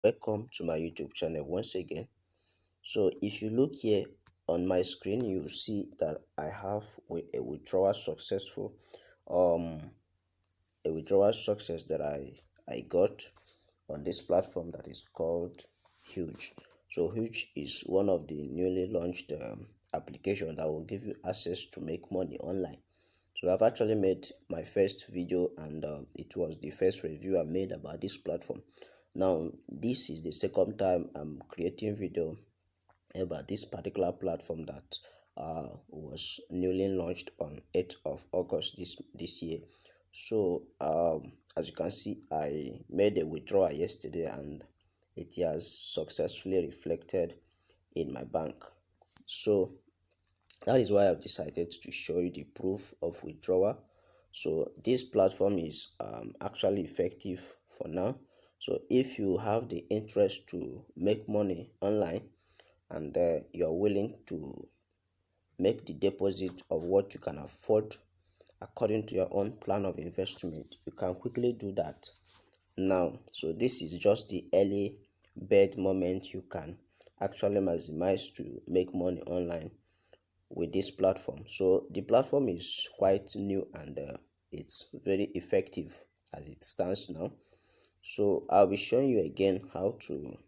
Welcome to my YouTube channel once again. So if you look here on my screen, you see that I have a withdrawal successful, um a withdrawal success that I got on this platform that is called Huge. So Huge is one of the newly launched application that will give you access to make money online. So I've actually made my first video, and it was the first review I made about this platform. Now this is the second time I'm creating video about this particular platform that was newly launched on 8th of August this year. So as you can see, I made a withdrawal yesterday and it has successfully reflected in my bank. So that is why I've decided to show you the proof of withdrawal. So this platform is actually effective for now. So if you have the interest to make money online, and you're willing to make the deposit of what you can afford according to your own plan of investment, you can quickly do that now. So this is just the early bird moment you can actually maximize to make money online with this platform. So the platform is quite new, and it's very effective as it stands now. So I'll be showing you again how to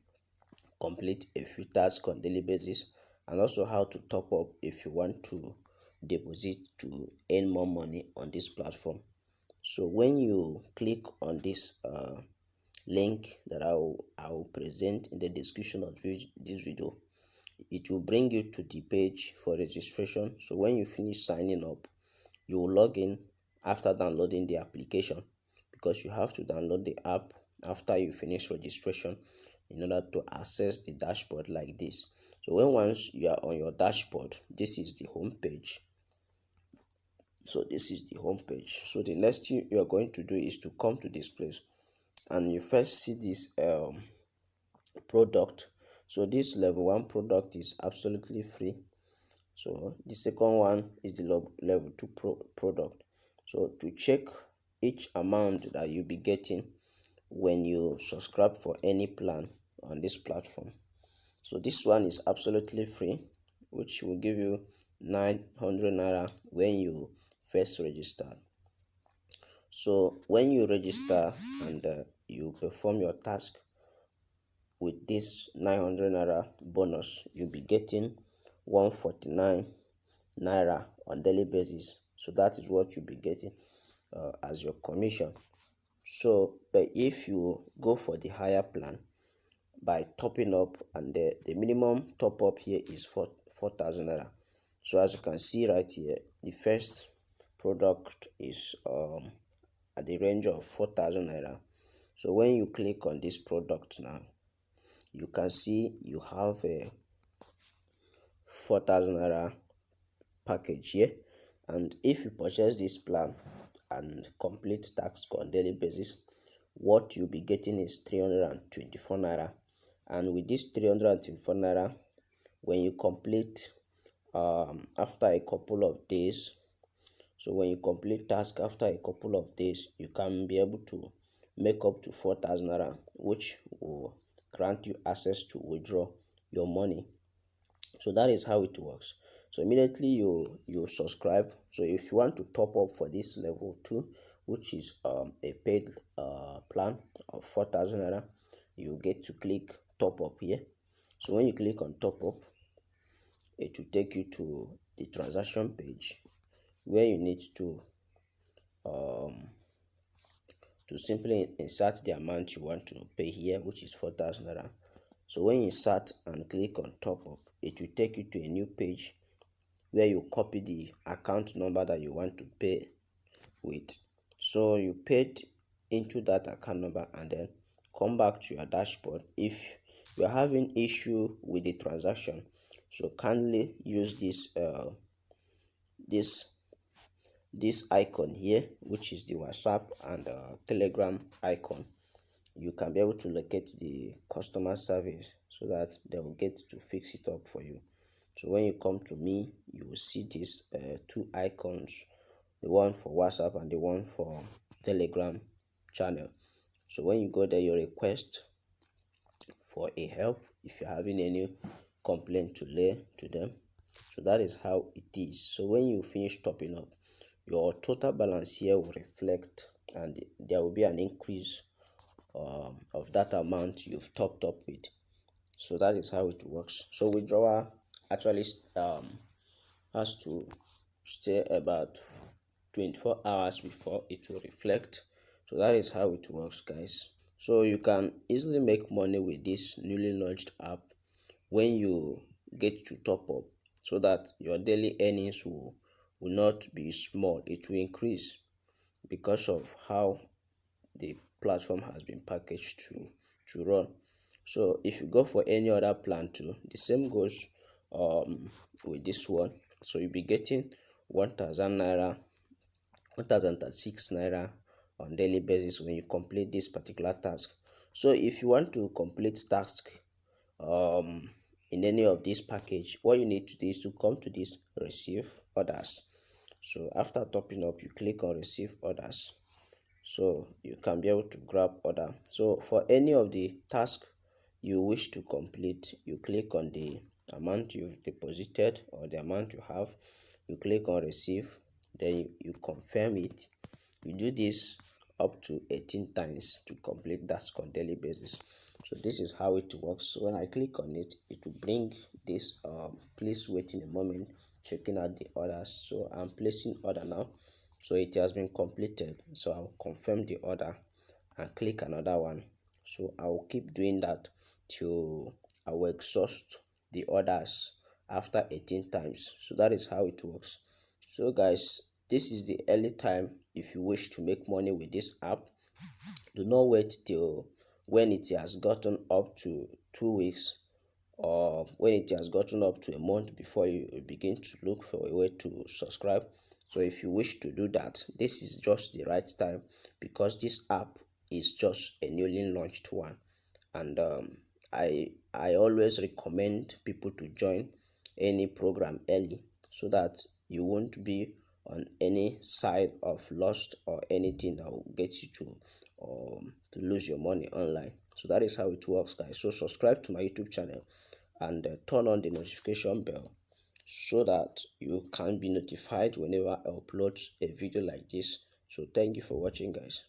complete a few tasks on daily basis, and also how to top up if you want to deposit to earn more money on this platform. So when you click on this link that I will present in the description of this video, it will bring you to the page for registration. So when you finish signing up, you will log in after downloading the application, because you have to download the app after you finish registration in order to access the dashboard like this. So once you are on your dashboard, this is the home page. So this is the home page. So the next thing you are going to do is to come to this place, and you first see this product. So this level 1 product is absolutely free. So the second one is the level 2 product. So to check each amount that you'll be getting when you subscribe for any plan on this platform. So this one is absolutely free, which will give you 900 naira when you first register. So when you register and you perform your task with this 900 naira bonus, you'll be getting 149 naira on daily basis. So that is what you'll be getting as your commission. So but if you go for the higher plan by topping up, and the minimum top up here is 4,000 naira. So as you can see right here, the first product is at the range of 4,000 naira. So when you click on this product now, you can see you have a 4,000 naira package here. And if you purchase this plan and complete task on daily basis, what you'll be getting is 324 naira. And with this 324 naira, when you complete after a couple of days, so when you complete task after a couple of days, you can be able to make up to 4,000 naira, which will grant you access to withdraw your money. So that is how it works. So immediately you subscribe. So if you want to top up for this level 2, which is a paid plan of 4,000 naira, you get to click top up here. So when you click on top up, it will take you to the transaction page, where you need to simply insert the amount you want to pay here, which is 4,000 naira. So when you insert and click on top up, it will take you to a new page where you copy the account number that you want to pay with. So you paid into that account number, and then come back to your dashboard. If you are having issue with the transaction, so kindly use this icon here, which is the WhatsApp and Telegram icon. You can be able to locate the customer service so that they will get to fix it up for you. So when you come to me, you will see these two icons, the one for WhatsApp and the one for Telegram channel. So when you go there, you request for a help if you're having any complaint to lay to them. So that is how it is. So when you finish topping up, your total balance here will reflect, and there will be an increase of that amount you've topped up with. So that is how it works. So withdrawal actually has to stay about 24 hours before it will reflect. So that is how it works, guys. So you can easily make money with this newly launched app when you get to top up, so that your daily earnings will not be small. It will increase because of how the platform has been packaged to run. So if you go for any other plan too, the same goes with this one. So you'll be getting 1000 naira, 1036 naira on daily basis when you complete this particular task. So if you want to complete task in any of this package, what you need to do is to come to this receive orders. So after topping up, you click on receive orders, so you can be able to grab order. So for any of the task you wish to complete, you click on the amount you've deposited or the amount you have, you click on receive, then you confirm it. You do this up to 18 times to complete task on daily basis. So this is how it works. So when I click on it, it will bring this please wait in a moment, checking out the orders. So I'm placing order now. So it has been completed, so I'll confirm the order and click another one. So I'll keep doing that till I will exhaust the orders after 18 times. So that is how it works. So guys, this is the early time if you wish to make money with this app. Do not wait till when it has gotten up to 2 weeks or when it has gotten up to a month before you begin to look for a way to subscribe. So if you wish to do that, this is just the right time, because this app is just a newly launched one, and I always recommend people to join any program early, so that you won't be on any side of lost or anything that will get you to lose your money online. So that is how it works, guys. So subscribe to my YouTube channel and turn on the notification bell, so that you can be notified whenever I upload a video like this. So thank you for watching, guys.